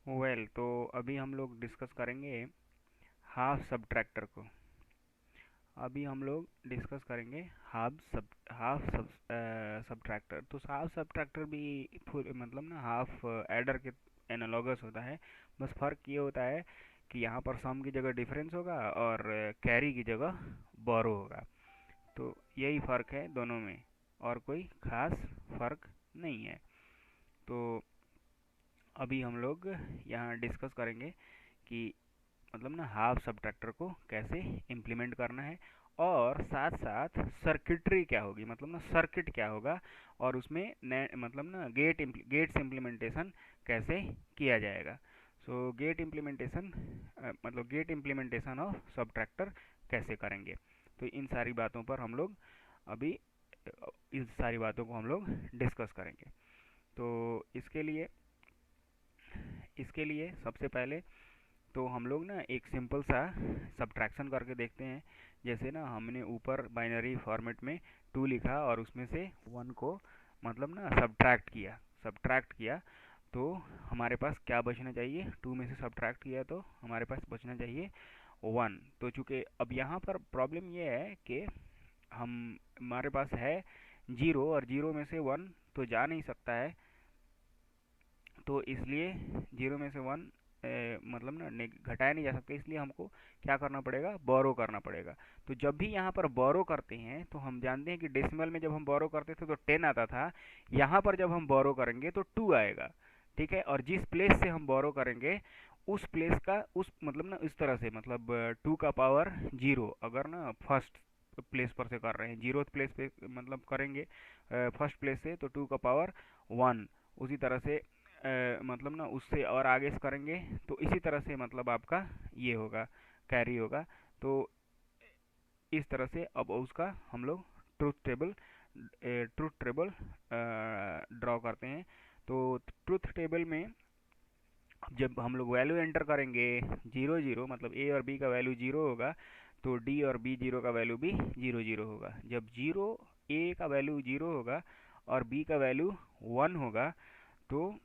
तो अभी हम लोग डिस्कस करेंगे हाफ सब्ट्रैक्टर को। अभी हम लोग डिस्कस करेंगे हाफ सब्ट्रैक्टर। तो हाफ सब्ट्रैक्टर भी फुल मतलब ना हाफ एडर के एनालॉगस होता है। बस फर्क ये होता है कि यहाँ पर सम की जगह डिफरेंस होगा और कैरी की जगह बोरो होगा। तो यही फ़र्क है दोनों में, और कोई ख़ास फ़र्क नहीं है। तो अभी हम लोग यहाँ डिस्कस करेंगे कि मतलब ना हाफ सब्ट्रैक्टर को कैसे इम्प्लीमेंट करना है, और साथ साथ सर्किटरी क्या होगी, मतलब ना सर्किट क्या होगा, और उसमें मतलब ना गेट्स इम्प्लीमेंटेशन कैसे किया जाएगा। सो गेट इम्प्लीमेंटेशन मतलब गेट इम्प्लीमेंटेशन ऑफ सब्ट्रैक्टर कैसे करेंगे। तो इन सारी बातों पर हम लोग अभी इस सारी बातों को हम लोग डिस्कस करेंगे। तो इसके लिए सबसे पहले तो हम लोग ना एक सिंपल सा सब्ट्रैक्शन करके देखते हैं। जैसे ना हमने ऊपर बाइनरी फॉर्मेट में 2 लिखा और उसमें से 1 को मतलब ना सब्ट्रैक्ट किया। तो हमारे पास क्या बचना चाहिए, 2 में से सब्ट्रैक्ट किया तो हमारे पास बचना चाहिए 1। तो चूंकि अब यहाँ पर प्रॉब्लम ये है कि हम हमारे पास है 0 और 0 में से 1 तो जा नहीं सकता है। तो इसलिए 0 में से 1 मतलब ना घटाया नहीं जा सकता, इसलिए हमको क्या करना पड़ेगा, बोरो करना पड़ेगा। तो जब भी यहाँ पर बोरो करते हैं तो हम जानते हैं कि डेसिमल में जब हम बोरो करते थे तो 10 आता था। यहाँ पर जब हम बोरो करेंगे तो 2 आएगा। ठीक है, और जिस प्लेस से हम बोरो करेंगे उस प्लेस का उस मतलब ना इस तरह से मतलब 2 का पावर 0, अगर ना फर्स्ट प्लेस पर से कर रहे हैं, 0th प्लेस पे मतलब करेंगे फर्स्ट प्लेस से, तो 2 का पावर 1। उसी तरह से मतलब ना उससे और आगे से करेंगे तो इसी तरह से मतलब आपका ये होगा, कैरी होगा। तो इस तरह से अब उसका हम लोग truth table truth table draw करते हैं। तो ट्रूथ टेबल में जब हम लोग वैल्यू एंटर करेंगे 0 0, मतलब ए और बी का वैल्यू 0 होगा, तो डी और बी जीरो का वैल्यू भी 0 0 होगा। जब जीरो ए का वैल्यू 0 होगा और बी का वैल्यू 1 होगा, तो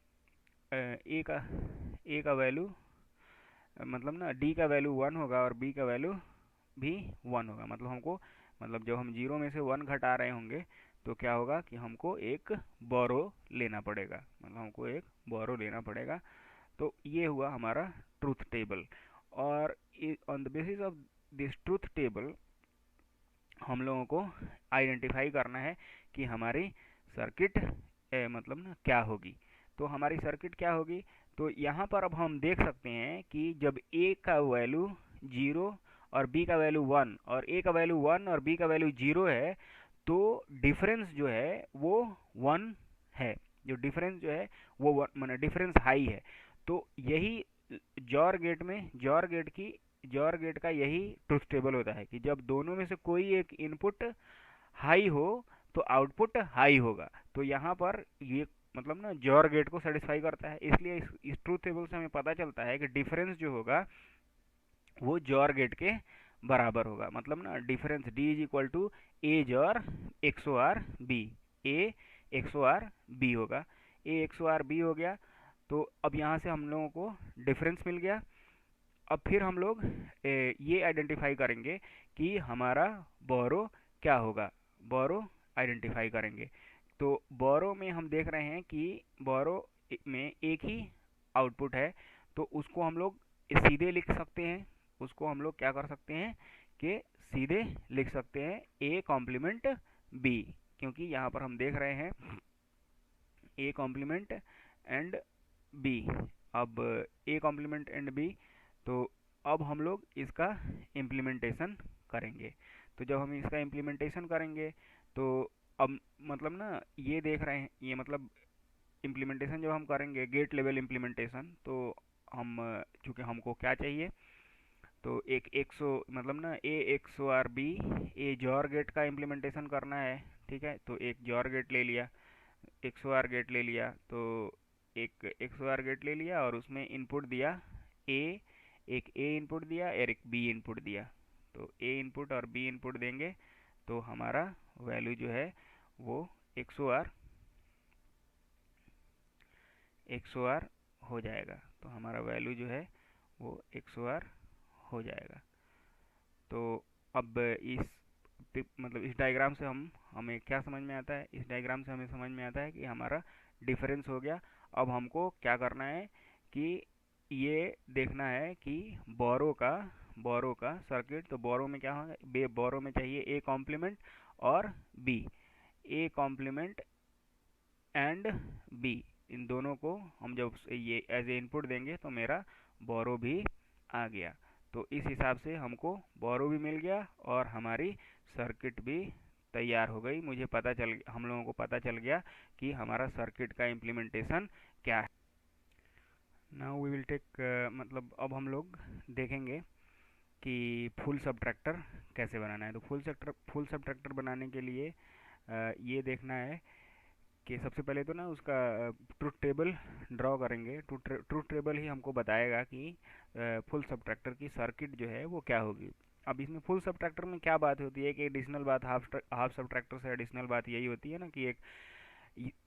ए का वैल्यू मतलब ना डी का वैल्यू 1 होगा और बी का वैल्यू भी 1 होगा। मतलब हमको मतलब जब हम 0 में से 1 घटा रहे होंगे तो क्या होगा कि हमको एक बोरो लेना पड़ेगा, मतलब हमको एक बोरो लेना पड़ेगा। तो ये हुआ हमारा ट्रूथ टेबल। और on the basis of this truth table हम लोगों को आइडेंटिफाई करना है कि हमारी सर्किट मतलब ना क्या होगी। तो हमारी सर्किट क्या होगी, तो यहाँ पर अब हम देख सकते हैं कि जब ए का वैल्यू 0 और बी का वैल्यू 1 और ए का वैल्यू 1 और बी का वैल्यू 0 है, तो डिफरेंस जो है वो 1 है। जो डिफरेंस जो है वो माने डिफरेंस हाई है। तो यही जॉर गेट का यही ट्रुथ टेबल होता है कि जब दोनों में से कोई एक इनपुट हाई हो तो आउटपुट हाई होगा। तो यहाँ पर ये मतलब ना जॉर गेट को सेटिस्फाई करता है। इसलिए इस ट्रूथ टेबल से हमें पता चलता है कि डिफरेंस जो होगा वो जॉर गेट के बराबर होगा। मतलब ना difference D is equal to A XOR XOR B, A XOR B होगा। ए एक्सो आर बी हो गया। तो अब यहाँ से हम लोगों को डिफरेंस मिल गया। अब फिर हम लोग ये आइडेंटिफाई करेंगे कि हमारा बोरो क्या होगा, बोरो आइडेंटिफाई करेंगे। तो बोरो में हम देख रहे हैं कि बोरो में एक ही आउटपुट है, तो उसको हम लोग सीधे लिख सकते हैं। उसको हम लोग क्या कर सकते हैं कि सीधे लिख सकते हैं ए कॉम्प्लीमेंट बी, क्योंकि यहाँ पर हम देख रहे हैं ए कॉम्प्लीमेंट एंड बी। अब ए कॉम्प्लीमेंट एंड बी, तो अब हम लोग इसका इम्प्लीमेंटेशन करेंगे। तो जब हम इसका इम्प्लीमेंटेशन करेंगे तो अब मतलब ना ये देख रहे हैं, ये मतलब इम्प्लीमेंटेशन जब हम करेंगे गेट लेवल इम्प्लीमेंटेशन, तो हम चूँकि हमको क्या चाहिए, तो एक 100 मतलब ना ए एक्सो आर बी, ए जॉर गेट का इम्प्लीमेंटेशन करना है। ठीक है, तो एक जॉर गेट ले लिया, एक्सो आर गेट ले लिया, तो एक एक्सो आर गेट ले लिया और उसमें इनपुट दिया ए, एक ए इनपुट दिया और एक बी इनपुट दिया। तो ए इनपुट और बी इनपुट देंगे तो हमारा वैल्यू जो है वो एक्सो आर हो जाएगा। तो हमारा वैल्यू जो है वो XOR हो जाएगा। तो अब मतलब इस डायग्राम से हमें क्या समझ में आता है, इस डायग्राम से हमें समझ में आता है कि हमारा डिफरेंस हो गया। अब हमको क्या करना है कि ये देखना है कि बोरो का सर्किट, तो बोरो में क्या होगा, बोरो में चाहिए ए कॉम्प्लीमेंट और B, A complement and B, इन दोनों को हम जब ये एज ए इनपुट देंगे तो मेरा बोरो भी आ गया। तो इस हिसाब से हमको बोरो भी मिल गया और हमारी सर्किट भी तैयार हो गई। हम लोगों को पता चल गया कि हमारा सर्किट का इम्प्लीमेंटेशन क्या है। नाउ वी विल टेक मतलब अब हम लोग देखेंगे कि फुल सबट्रैक्टर कैसे बनाना है। तो फुल सबट्रैक्टर बनाने के लिए ये देखना है कि सबसे पहले तो ना उसका ट्रुथ टेबल ड्रॉ करेंगे। ट्रुथ टेबल ही हमको बताएगा कि फुल सबट्रैक्टर की सर्किट जो है वो क्या होगी। अब इसमें फुल सबट्रैक्टर में क्या बात होती है कि एडिशनल बात, हाफ सबट्रैक्टर से एडिशनल बात यही होती है ना कि एक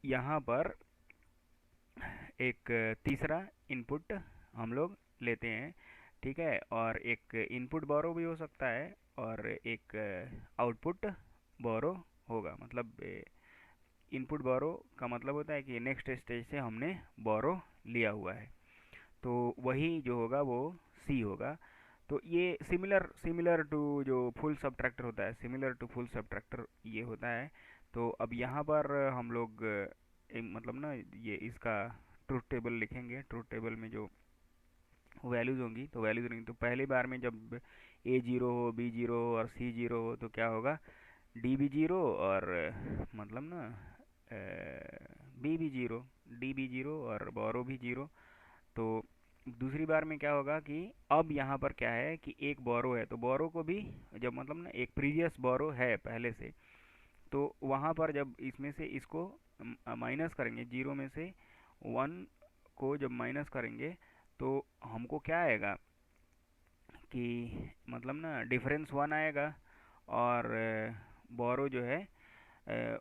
यहाँ पर एक तीसरा इनपुट हम लोग लेते हैं, ठीक है, और एक इनपुट बोरो भी हो सकता है और एक आउटपुट बोरो होगा। मतलब इनपुट बोरो का मतलब होता है कि नेक्स्ट स्टेज से हमने बोरो लिया हुआ है, तो वही जो होगा वो सी होगा। तो ये सिमिलर सिमिलर टू जो फुल सबट्रैक्टर होता है, सिमिलर टू फुल सबट्रैक्टर ये होता है। तो अब यहाँ पर हम लोग मतलब ना ये इसका ट्रूथ टेबल लिखेंगे। ट्रूथ टेबल में जो वैल्यूज़ होंगी तो वैल्यूज़ रहेंगी, तो पहली बार में जब ए जीरो हो, बी जीरो हो और सी जीरो हो तो क्या होगा, डी भी जीरो और मतलब ना बी भी जीरो, डी भी जीरो और बोरो भी जीरो। तो दूसरी बार में क्या होगा कि अब यहाँ पर क्या है कि एक बोरो है, तो बोरो को भी जब मतलब ना एक प्रीवियस बोरो है पहले से, तो वहाँ पर जब इसमें से इसको माइनस करेंगे, जीरो में से वन को जब माइनस करेंगे तो हमको क्या आएगा कि मतलब ना डिफरेंस वन आएगा और बोरो जो है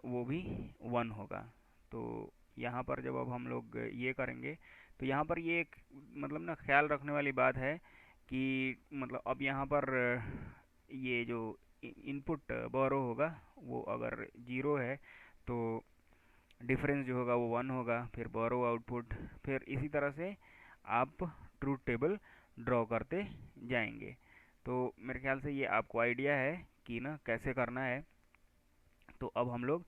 वो भी वन होगा। तो यहाँ पर जब अब हम लोग ये करेंगे तो यहाँ पर ये एक मतलब ना ख्याल रखने वाली बात है कि मतलब अब यहाँ पर ये जो इनपुट बोरो होगा वो अगर जीरो है तो डिफरेंस जो होगा वो वन होगा, फिर बोरो आउटपुट, फिर इसी तरह से आप ट्रूथ टेबल ड्रॉ करते जाएंगे। तो मेरे ख्याल से ये आपको आइडिया है कि ना कैसे करना है। तो अब हम लोग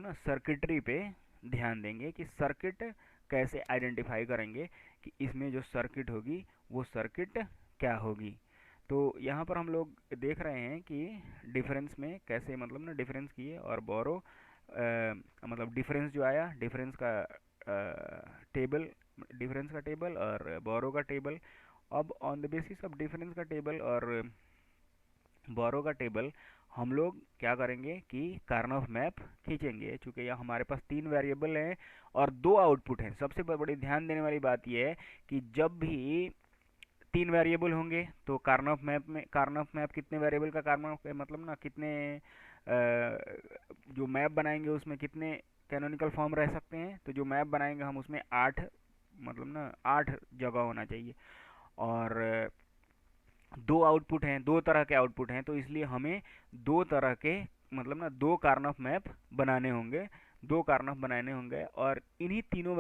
ना सर्किटरी पे ध्यान देंगे कि सर्किट कैसे आइडेंटिफाई करेंगे कि इसमें जो सर्किट होगी वो सर्किट क्या होगी। तो यहाँ पर हम लोग देख रहे हैं कि डिफरेंस में कैसे मतलब ना डिफरेंस किए और बोरो मतलब डिफरेंस जो आया, टेबल डिफरेंस का टेबल और बोरो का टेबल। अब on the basis of difference का टेबल और बोरो का टेबल हम लोग क्या करेंगे कि कार्नोफ मैप खींचेंगे। चूंकि यहाँ हमारे पास तीन वेरिएबल हैं और दो आउटपुट हैं, सबसे बड़ी ध्यान देने वाली बात यह है कि जब भी तीन वेरिएबल होंगे तो कार्नोफ मैप कितने वेरिएबल का कार्नोफ मतलब ना कितने जो मैप बनाएंगे उसमें कितने कैनोनिकल फॉर्म रह सकते हैं। तो जो मैप बनाएंगे हम उसमें आठ मतलब ना आठ जगह होना चाहिए। और दो आउटपुट हैं, दो तरह के आउटपुट हैं, तो इसलिए हमें दो तरह के मतलब ना दो कार्नोफ मैप बनाने होंगे, दो कार्नोफ बनाने होंगे और इन्हीं तीनों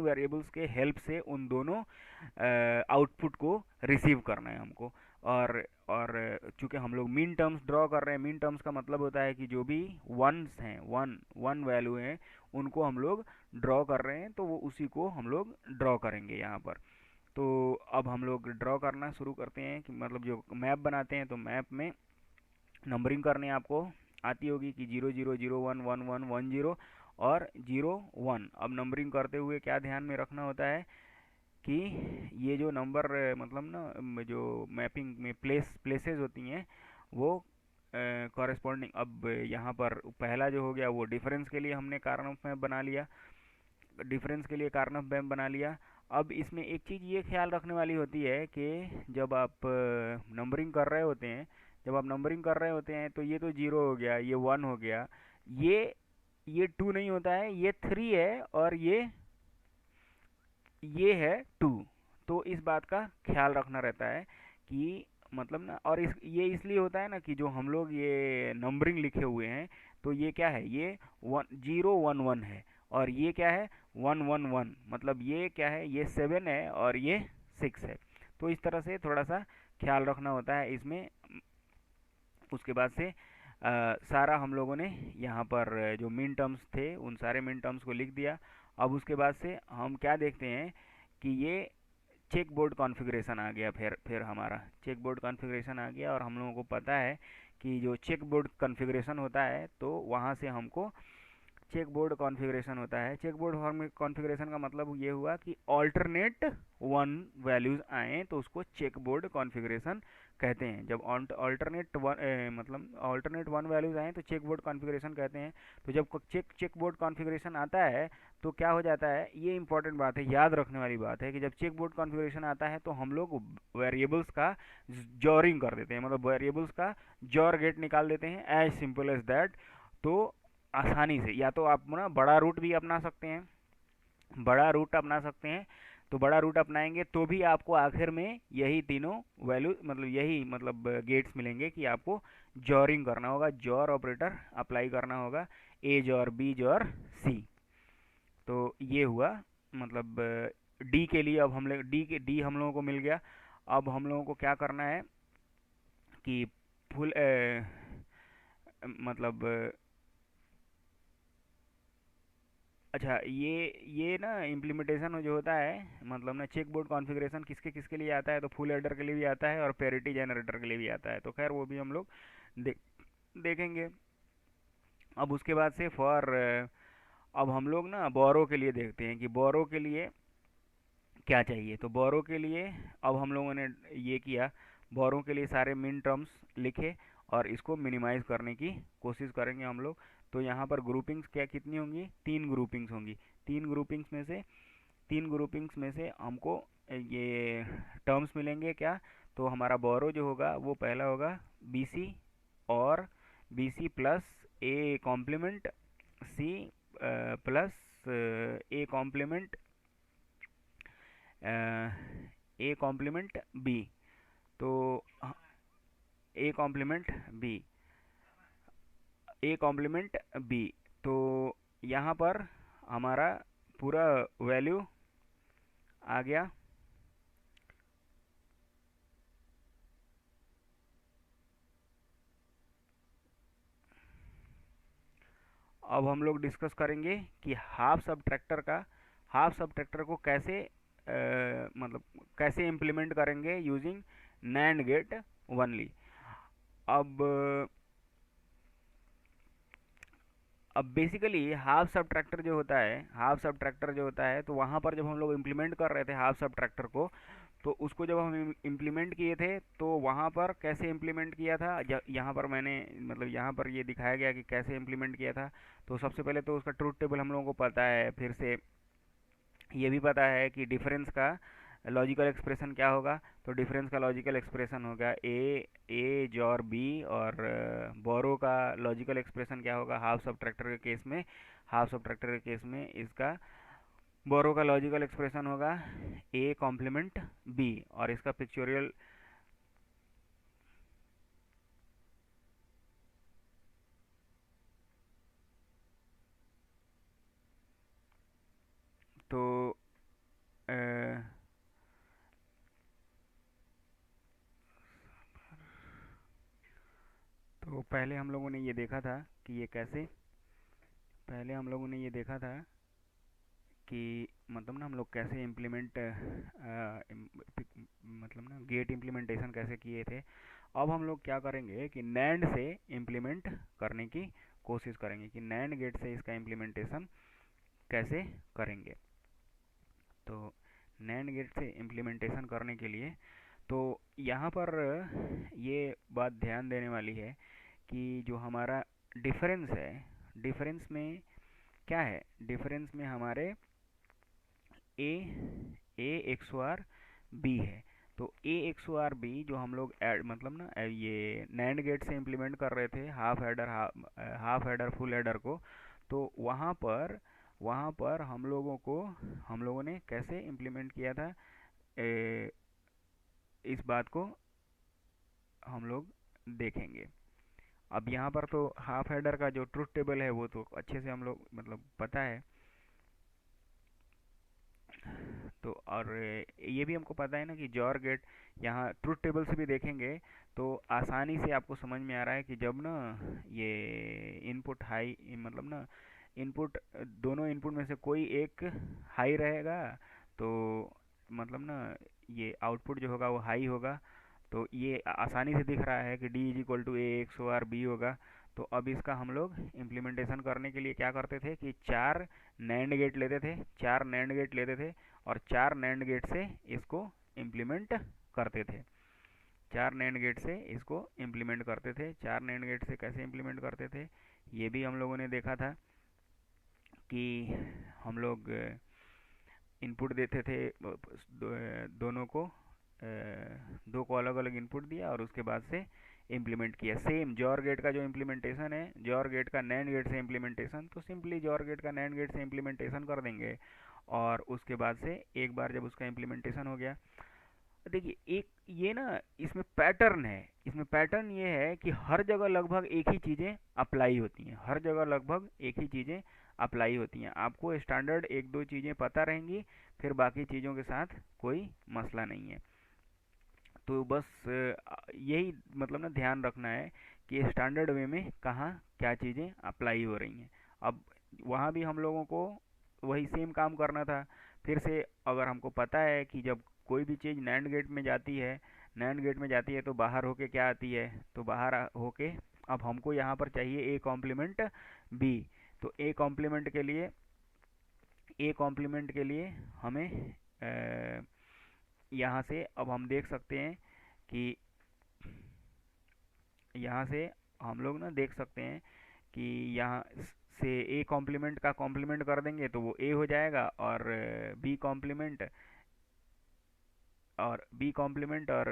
वेरिएबल्स के हेल्प से उन दोनों आउटपुट को रिसीव करना है हमको। और चूंकि हम लोग मीन टर्म्स ड्रॉ कर रहे हैं, मीन टर्म्स का मतलब होता है कि जो भी वंस हैं, वन वैल्यू हैं, उनको हम लोग ड्रॉ कर रहे हैं, तो वो उसी को हम लोग ड्रॉ करेंगे यहाँ पर। तो अब हम लोग ड्रॉ करना शुरू करते हैं कि मतलब जो मैप बनाते हैं तो मैप में नंबरिंग करने आपको आती होगी कि 0 0 0 1 1 1 0 और 0 1। अब नंबरिंग करते हुए क्या ध्यान में रखना होता है कि ये जो नंबर मतलब ना जो मैपिंग में प्लेसेस होती हैं वो कॉरेस्पॉन्डिंग, अब यहाँ पर पहला जो हो गया वो डिफरेंस के लिए हमने कार्नोफ मैप बना लिया, डिफरेंस के लिए कार्नोफ मैप बना लिया। अब इसमें एक चीज़ ये ख्याल रखने वाली होती है कि जब आप नंबरिंग कर रहे होते हैं, तो ये तो जीरो हो गया, ये वन हो गया, ये टू नहीं होता है, ये थ्री है और ये ये है टू। तो इस बात का ख्याल रखना रहता है कि मतलब ना, और ये इसलिए होता है ना कि जो हम लोग ये नंबरिंग लिखे हुए हैं, तो ये क्या है, ये 1011 है, और ये क्या है 111, मतलब ये क्या है, ये 7 है और ये 6 है। तो इस तरह से थोड़ा सा ख्याल रखना होता है इसमें। उसके बाद से सारा हम लोगों ने यहाँ पर जो मिन टर्म्स थे उन सारे मिन टर्म्स को लिख दिया। अब उसके बाद से हम क्या देखते हैं कि ये चेक बोर्ड कॉन्फ़िगरेशन आ गया। फिर हमारा चेक बोर्ड कॉन्फ़िगरेशन आ गया, और हम लोगों को पता है कि जो चेक बोर्ड कॉन्फ़िगरेशन होता है तो वहाँ से हमको चेक बोर्ड कॉन्फ़िगरेशन होता है। चेक बोर्ड कॉन्फ़िगरेशन का मतलब ये हुआ कि ऑल्टरनेट वन वैल्यूज़ आए तो उसको चेक बोर्ड कॉन्फ़िगरेशन कहते हैं। जब ऑल्टरनेट वन मतलब ऑल्टरनेट वन वैल्यूज़ आए तो चेक बोर्ड कॉन्फ़िगरेशन कहते हैं। तो जब चेक बोर्ड कॉन्फ़िगरेशन आता है तो क्या हो जाता है, ये इंपॉर्टेंट बात है, याद रखने वाली बात है कि जब चेक बोर्ड कॉन्फ़िगरेशन आता है तो हम लोग वेरिएबल्स का जॉरिंग कर देते हैं, मतलब वेरिएबल्स का जॉर गेट निकाल देते हैं, एज सिंपल एज दैट। तो आसानी से या तो आप ना बड़ा रूट भी अपना सकते हैं, बड़ा रूट अपना सकते हैं। तो बड़ा रूट अपनाएंगे तो भी आपको आखिर में यही तीनों वैल्यू मतलब यही मतलब गेट्स मिलेंगे कि आपको जॉरिंग करना होगा, जॉर ऑपरेटर अप्लाई करना होगा, ए जॉर बी जॉर सी। तो ये हुआ मतलब डी के लिए। अब हम लोग डी हम लोगों को मिल गया। अब हम लोगों को क्या करना है कि फुल मतलब अच्छा, ये ना इम्प्लीमेंटेशन जो होता है, मतलब ना चेक बोर्ड कॉन्फ़िगरेशन किसके किसके लिए आता है, तो फुल एडर के लिए भी आता है और पैरिटी जनरेटर के लिए भी आता है। तो खैर वो भी हम लोग देख देखेंगे। अब उसके बाद से अब हम लोग ना बोरो के लिए देखते हैं कि बोरो के लिए क्या चाहिए। तो बोरो के लिए अब हम लोगों ने ये किया, बोरो के लिए सारे मिन टर्म्स लिखे और इसको मिनिमाइज करने की कोशिश करेंगे हम लोग। तो यहाँ पर ग्रुपिंग्स क्या कितनी होंगी, तीन ग्रुपिंग्स होंगी। तीन ग्रुपिंग्स में से तीन ग्रुपिंग्स में से हमको ये टर्म्स मिलेंगे क्या। तो हमारा बोरो जो होगा वो पहला होगा बी सी, और B C plus A complement C plus A complement A complement B. तो A complement B, A complement B. तो यहाँ पर हमारा पूरा वैल्यू आ गया। अब हम लोग डिस्कस करेंगे कि हाफ सब ट्रैक्टर को कैसे मतलब कैसे इम्प्लीमेंट करेंगे यूजिंग नैंड गेट वनली। अब अब बेसिकली हाफ सब ट्रैक्टर जो होता है तो वहाँ पर जब हम लोग इम्प्लीमेंट कर रहे थे हाफ सब ट्रैक्टर को, तो उसको जब हम इम्प्लीमेंट किए थे तो वहाँ पर कैसे इम्प्लीमेंट किया था, यहाँ पर मैंने मतलब यहाँ पर ये दिखाया गया कि कैसे इम्प्लीमेंट किया था। तो सबसे पहले तो उसका ट्रूथ टेबल हम लोगों को पता है, फिर से ये भी पता है कि डिफरेंस का लॉजिकल एक्सप्रेशन क्या होगा। तो डिफरेंस का लॉजिकल एक्सप्रेशन होगा ए जॉर बी, और बोरो का लॉजिकल एक्सप्रेशन क्या होगा हाफ सब्ट्रैक्टर के केस में। हाफ सब्ट्रैक्टर के केस में इसका बोरो का लॉजिकल एक्सप्रेशन होगा ए कॉम्प्लीमेंट बी, और इसका पिक्चोरियल तो अ, तो पहले हम लोगों ने ये देखा था कि ये कैसे पहले हम लोगों ने ये देखा था कि मतलब ना हम लोग कैसे मतलब ना गेट इम्प्लीमेंटेशन कैसे किए थे। अब हम लोग क्या करेंगे कि नैंड से इम्प्लीमेंट करने की कोशिश करेंगे कि नैंड गेट से इसका इम्प्लीमेंटेशन कैसे करेंगे। तो नैंड गेट से इम्प्लीमेंटेशन करने के लिए तो यहाँ पर ये बात ध्यान देने वाली है कि जो हमारा डिफरेंस है, डिफरेंस में क्या है, डिफरेंस में हमारे ए ए एक्स बी है। तो ए एक्स बी जो हम लोग ऐड मतलब ना ये नैंड गेट से इम्प्लीमेंट कर रहे थे हाफ एडर फुल एडर को, तो वहाँ पर वहाँ पर हम लोगों ने कैसे इम्प्लीमेंट किया था, ए, इस बात को हम लोग देखेंगे। अब यहाँ पर तो हाफ हेडर का जो ट्रुथ टेबल है वो तो अच्छे से हम लोग मतलब पता है। तो और ये भी हमको पता है ना कि जॉर गेट, यहाँ ट्रुथ टेबल से भी देखेंगे तो आसानी से आपको समझ में आ रहा है कि जब ना ये इनपुट हाई, मतलब ना इनपुट, दोनों इनपुट में से कोई एक हाई रहेगा तो मतलब ना ये आउटपुट जो होगा वो हाई होगा। तो ये आसानी से दिख रहा है कि D is equal to A X O R B होगा। तो अब इसका हम लोग इम्प्लीमेंटेशन करने के लिए क्या करते थे कि चार नैंड गेट लेते थे, चार नैंड गेट लेते थे और चार नैंड गेट से इसको इम्प्लीमेंट करते थे। चार नैंड गेट से इसको इम्प्लीमेंट करते थे। चार नैंड गेट से कैसे इम्प्लीमेंट करते थे ये भी हम लोगों ने देखा था कि हम लोग इनपुट देते थे दोनों को, दो को अलग अलग इनपुट दिया और उसके बाद से इम्प्लीमेंट किया। सेम जॉर गेट का जो इम्प्लीमेंटेशन है, जॉर गेट का नैंड गेट से इम्प्लीमेंटेशन, तो सिंपली जॉर गेट का नैंड गेट से इम्प्लीमेंटेशन कर देंगे। और उसके बाद से एक बार जब उसका इम्प्लीमेंटेशन हो गया, देखिए एक ये ना इसमें पैटर्न है, इसमें पैटर्न ये है कि हर जगह लगभग एक ही चीज़ें अप्लाई होती हैं, हर जगह लगभग एक ही चीज़ें अप्लाई होती हैं। आपको स्टैंडर्ड एक दो चीज़ें पता रहेंगी, फिर बाकी चीज़ों के साथ कोई मसला नहीं है। तो बस यही मतलब ना ध्यान रखना है कि स्टैंडर्ड वे में कहाँ क्या चीज़ें अप्लाई हो रही हैं। अब वहाँ भी हम लोगों को वही सेम काम करना था। फिर से अगर हमको पता है कि जब कोई भी चीज़ नैंड गेट में जाती है, नैंड गेट में जाती है तो बाहर होके क्या आती है, तो बाहर होके अब हमको यहाँ पर चाहिए ए कॉम्प्लीमेंट बी। तो ए कॉम्प्लीमेंट के लिए हमें यहाँ से अब हम देख सकते हैं कि यहाँ से हम लोग ना देख सकते हैं कि यहाँ से ए कॉम्प्लीमेंट का कॉम्प्लीमेंट कर देंगे तो वो ए हो जाएगा, और बी कॉम्प्लीमेंट और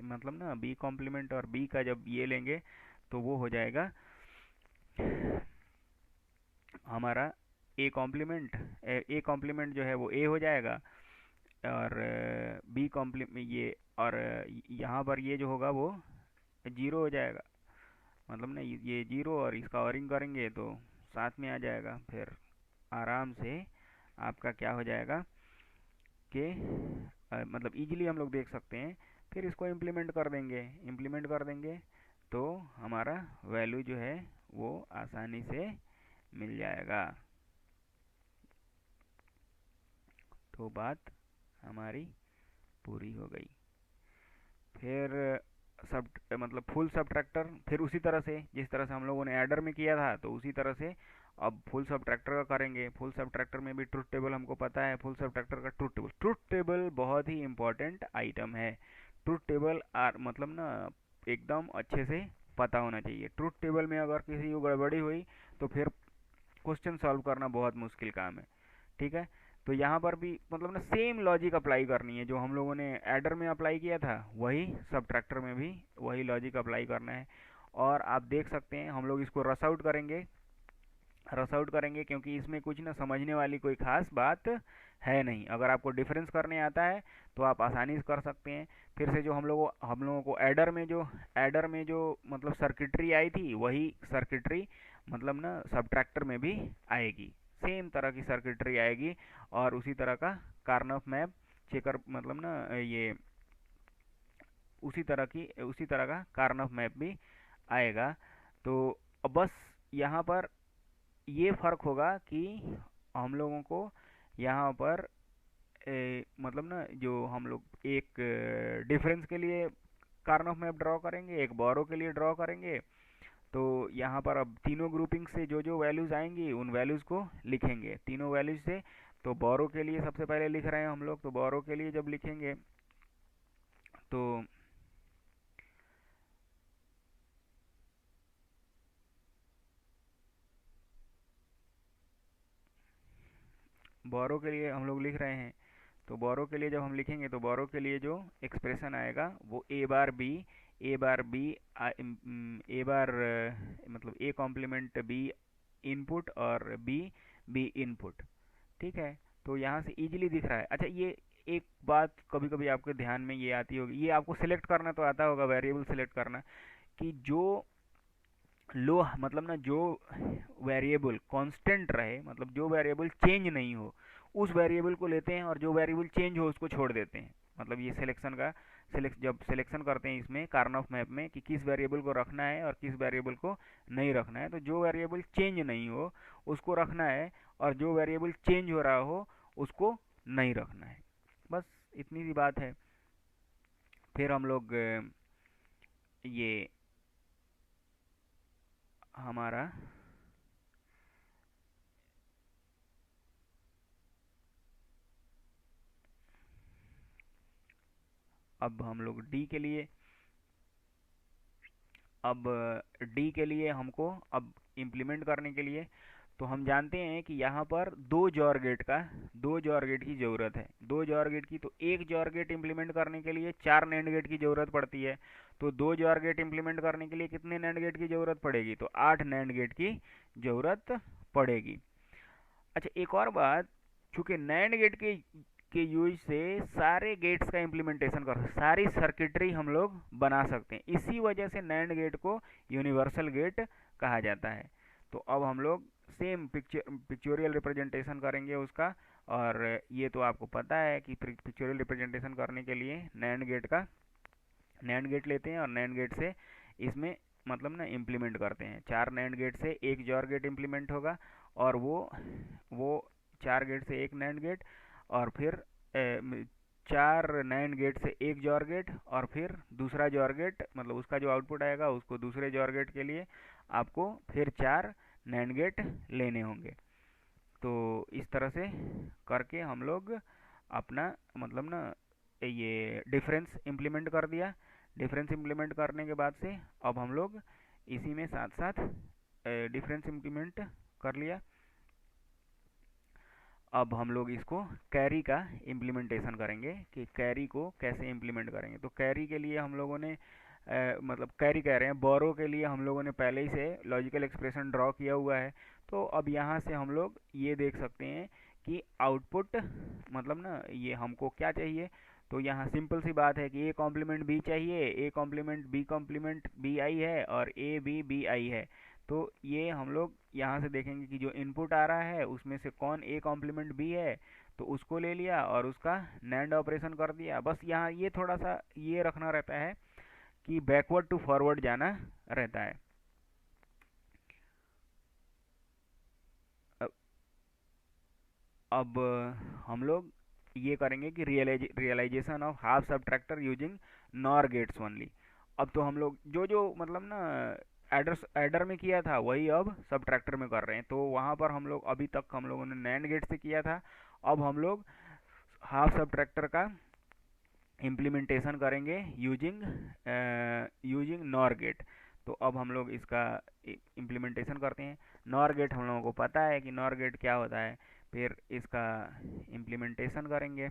मतलब ना बी कॉम्प्लीमेंट और बी का जब ये लेंगे तो वो हो जाएगा हमारा ए कॉम्प्लीमेंट जो है वो ए हो जाएगा, और बी कॉम्प्लीमेंट ये, और यहाँ पर ये जो होगा वो जीरो हो जाएगा। मतलब ना ये जीरो और इसका औरिंग करेंगे तो साथ में आ जाएगा। फिर आराम से आपका क्या हो जाएगा कि मतलब इजीली हम लोग देख सकते हैं। फिर इसको इम्प्लीमेंट कर देंगे तो हमारा वैल्यू जो है वो आसानी से मिल जाएगा। तो बात हमारी पूरी हो गई। फिर सब मतलब फुल सबट्रैक्टर, फिर उसी तरह से जिस तरह से हम लोगों ने एडर में किया था तो उसी तरह से अब फुल सबट्रैक्टर का करेंगे। फुल सबट्रैक्टर में भी ट्रुथ टेबल हमको पता है। फुल सबट्रैक्टर का ट्रुथ टेबल बहुत ही इंपॉर्टेंट आइटम है। ट्रुथ टेबल मतलब ना एकदम अच्छे से पता होना चाहिए। ट्रुथ टेबल में अगर किसी को गड़बड़ी हुई तो फिर क्वेश्चन सॉल्व करना बहुत मुश्किल काम है। ठीक है, तो यहाँ पर भी मतलब ना सेम लॉजिक अप्लाई करनी है, जो हम लोगों ने एडर में अप्लाई किया था वही सबट्रैक्टर में भी वही लॉजिक अप्लाई करना है। और आप देख सकते हैं हम लोग इसको रस आउट करेंगे क्योंकि इसमें कुछ ना समझने वाली कोई खास बात है नहीं। अगर आपको डिफरेंस करने आता है तो आप आसानी से कर सकते हैं। फिर से जो हम लोगों को एडर में जो मतलब सर्किटरी आई थी वही सर्किटरी मतलब ना सब्ट्रैक्टर में भी आएगी। सेम तरह की सर्किटरी आएगी और उसी तरह का कार्नफ मैप चेकर मतलब ना ये उसी तरह का कार्नफ मैप भी आएगा। तो अब बस यहाँ पर ये फ़र्क होगा कि हम लोगों को यहाँ पर मतलब ना जो हम लोग एक डिफरेंस के लिए कार्नफ मैप ड्रॉ करेंगे, एक बोरो के लिए ड्रॉ करेंगे। तो यहाँ पर अब तीनों ग्रुपिंग से जो जो वैल्यूज़ आएंगी उन वैल्यूज़ को लिखेंगे तीनों वैल्यूज़ से। तो बोरो के लिए सबसे पहले लिख रहे हैं हम लोग, तो बोरो के लिए जब लिखेंगे तो बोरो के लिए हम लोग लिख रहे हैं। तो बोरो के लिए जब हम लिखेंगे तो बोरो के लिए जो एक्सप्रेशन आएगा वो ए बार मतलब ए कॉम्प्लीमेंट बी इनपुट और बी बी इनपुट। ठीक है, तो यहाँ से इजीली दिख रहा है। अच्छा, ये एक बात कभी कभी आपके ध्यान में ये आती होगी, ये आपको सिलेक्ट करना तो आता होगा, वेरिएबल सिलेक्ट करना, कि जो लो मतलब ना जो वेरिएबल कांस्टेंट रहे, मतलब जो वेरिएबल चेंज नहीं हो उस वेरिएबल को लेते हैं, और जो वेरिएबल चेंज हो उसको छोड़ देते हैं। मतलब ये सिलेक्शन का जब सिलेक्शन करते हैं इसमें कार्नोफ मैप में कि किस वेरिएबल को रखना है और किस वेरिएबल को नहीं रखना है, तो जो वेरिएबल चेंज नहीं हो उसको रखना है, और जो वेरिएबल चेंज हो रहा हो उसको नहीं रखना है। बस इतनी सी बात है। फिर हम लोग ये हमारा अब हम लोग डी के लिए, अब डी के लिए हमको अब इम्प्लीमेंट करने के लिए, तो हम जानते हैं कि यहाँ पर दो जॉर गेट की ज़रूरत है। दो जॉर गेट की, तो एक जॉर गेट इम्प्लीमेंट करने के लिए चार नैंड गेट की ज़रूरत पड़ती है। तो दो जॉर गेट इम्प्लीमेंट करने के लिए कितने नैंड गेट की ज़रूरत पड़ेगी, तो 8 नैंड गेट की ज़रूरत पड़ेगी। अच्छा, एक और बात, चूंकि नैंड गेट के यूज से सारे गेट्स का इम्प्लीमेंटेशन कर सकते, सारी सर्किटरी हम लोग बना सकते हैं। इसी वजह से नैंड गेट को यूनिवर्सल गेट कहा जाता है। तो अब हम लोग सेम पिक्चोरियल रिप्रेजेंटेशन करेंगे उसका। और ये तो आपको पता है कि पिक्चोरियल रिप्रेजेंटेशन करने के लिए नैंड गेट लेते हैं और नैंड गेट से इसमें मतलब ना इम्प्लीमेंट करते हैं। चार नैंड गेट से एक जॉर गेट इम्प्लीमेंट होगा, और वो चार गेट से एक नैंड गेट, और फिर चार नैंड गेट से एक जॉर गेट, और फिर दूसरा जॉर गेट, मतलब उसका जो आउटपुट आएगा उसको दूसरे जॉर गेट के लिए आपको फिर चार नैंड गेट लेने होंगे। तो इस तरह से करके हम लोग अपना मतलब ना ये डिफरेंस इम्प्लीमेंट कर दिया। डिफरेंस इम्प्लीमेंट करने के बाद से अब हम लोग इसी में साथ साथ डिफरेंस इम्प्लीमेंट कर लिया। अब हम लोग इसको कैरी का इम्प्लीमेंटेशन करेंगे कि कैरी को कैसे इम्प्लीमेंट करेंगे। तो कैरी के लिए हम लोगों ने मतलब कैरी कह रहे हैं, बोरो के लिए हम लोगों ने पहले ही से लॉजिकल एक्सप्रेशन ड्रॉ किया हुआ है। तो अब यहाँ से हम लोग ये देख सकते हैं कि आउटपुट मतलब ना ये हमको क्या चाहिए। तो यहाँ सिंपल सी बात है कि ए कॉम्प्लीमेंट बी चाहिए, ए कॉम्प्लीमेंट बी आई है, और ए बी बी आई है। तो ये हम लोग यहाँ से देखेंगे कि जो इनपुट आ रहा है उसमें से कौन ए कॉम्प्लीमेंट बी है, तो उसको ले लिया और उसका नैंड ऑपरेशन कर दिया। बस यहाँ ये थोड़ा सा ये रखना रहता है कि बैकवर्ड टू फॉरवर्ड जाना रहता है। अब अब हम लोग ये करेंगे कि realization of half subtractor using NOR gates only. अब तो हम लोग जो जो मतलब ना एडर में किया था वही अब सबट्रैक्टर में कर रहे हैं। तो वहाँ पर हम लोग अभी तक हम लोगों ने नैंड गेट से किया था, अब हम लोग हाफ सबट्रैक्टर का इम्प्लीमेंटेशन करेंगे यूजिंग यूजिंग नॉर गेट। तो अब हम लोग इसका इम्प्लीमेंटेशन करते हैं। नॉर गेट हम लोगों को पता है कि नॉर गेट क्या होता है, फिर इसका इम्प्लीमेंटेशन करेंगे।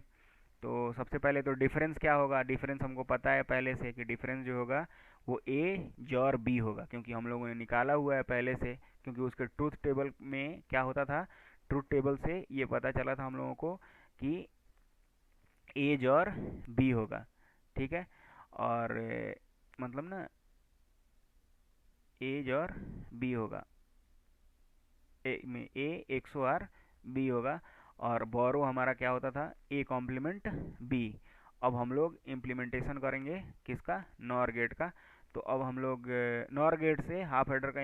तो सबसे पहले तो डिफरेंस क्या होगा, डिफरेंस हमको पता है पहले से कि डिफरेंस जो होगा वो ए जॉर बी होगा, क्योंकि हम लोगों ने निकाला हुआ है पहले से। क्योंकि उसके ट्रूथ टेबल में क्या होता था, ट्रूथ टेबल से ये पता चला था हम लोगों को कि एज और बी होगा। ठीक है, और मतलब ना एज और बी होगा, ए में ए 100 आर बी होगा, और बोरो हमारा क्या होता था, ए कॉम्प्लीमेंट बी। अब हम लोग इम्प्लीमेंटेशन करेंगे किसका, नॉर गेट का। तो अब हम लोग नॉर गेट से हाफ हेडर का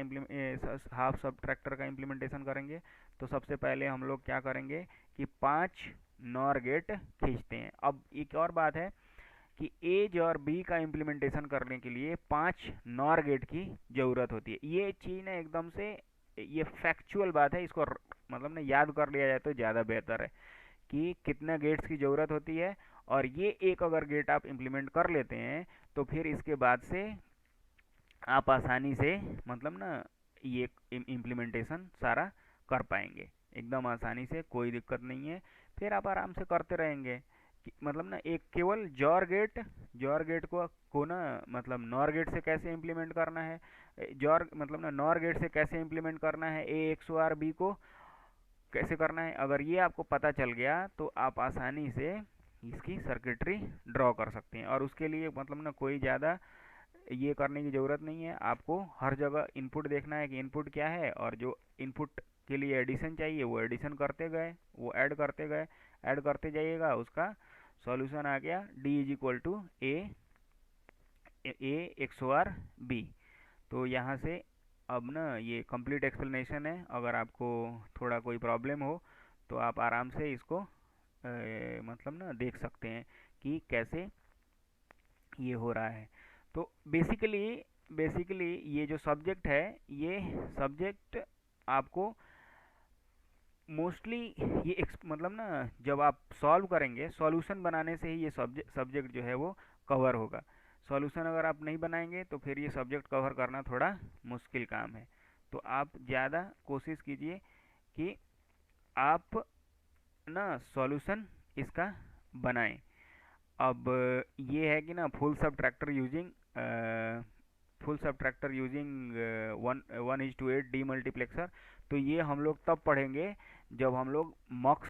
हाफ सबट्रैक्टर का इम्प्लीमेंटेशन करेंगे। तो सबसे पहले हम लोग क्या करेंगे कि 5 नॉर गेट खींचते हैं। अब एक और बात है कि एज और बी का इम्प्लीमेंटेशन करने के लिए 5 नॉर गेट की ज़रूरत होती है। ये चीज़ ना एकदम से ये फैक्चुअल बात है, इसको मतलब ना याद कर लिया जाए तो ज़्यादा बेहतर है कि कितने गेट्स की ज़रूरत होती है। और ये एक अगर गेट आप इम्प्लीमेंट कर लेते हैं तो फिर इसके बाद से आप आसानी से मतलब ना ये इम्प्लीमेंटेशन सारा कर पाएंगे एकदम आसानी से, कोई दिक्कत नहीं है। फिर आप आराम से करते रहेंगे मतलब ना एक केवल जॉर गेट को ना मतलब नॉर गेट से कैसे इम्प्लीमेंट करना है, जॉर मतलब ना नॉर गेट से कैसे इम्प्लीमेंट करना है ए 100 आर बी को कैसे करना है, अगर ये आपको पता चल गया तो आप आसानी से इसकी सर्किटरी ड्रॉ कर सकते हैं। और उसके लिए मतलब ना कोई ज़्यादा ये करने की ज़रूरत नहीं है, आपको हर जगह इनपुट देखना है कि इनपुट क्या है, और जो इनपुट के लिए एडिशन चाहिए वो एडिशन करते गए, वो ऐड करते गए, ऐड करते जाइएगा, उसका सॉल्यूशन आ गया D is equal to A XOR B. तो यहाँ से अब ना ये कंप्लीट एक्सप्लेनेशन है, अगर आपको थोड़ा कोई प्रॉब्लम हो तो आप आराम से इसको मतलब ना देख सकते हैं कि कैसे ये हो रहा है। तो बेसिकली ये जो सब्जेक्ट है, ये सब्जेक्ट आपको मोस्टली ये मतलब ना जब आप सॉल्व करेंगे, सॉल्यूशन बनाने से ही ये सब्जेक्ट जो है वो कवर होगा। सॉल्यूशन अगर आप नहीं बनाएंगे तो फिर ये सब्जेक्ट कवर करना थोड़ा मुश्किल काम है। तो आप ज़्यादा कोशिश कीजिए कि आप ना सॉल्यूशन इसका बनाएं। अब ये है कि ना फुल सबट्रैक्टर यूजिंग 1:8 डीमल्टीप्लेक्सर। तो ये हम लोग तब पढ़ेंगे जब हम लोग मॉक्स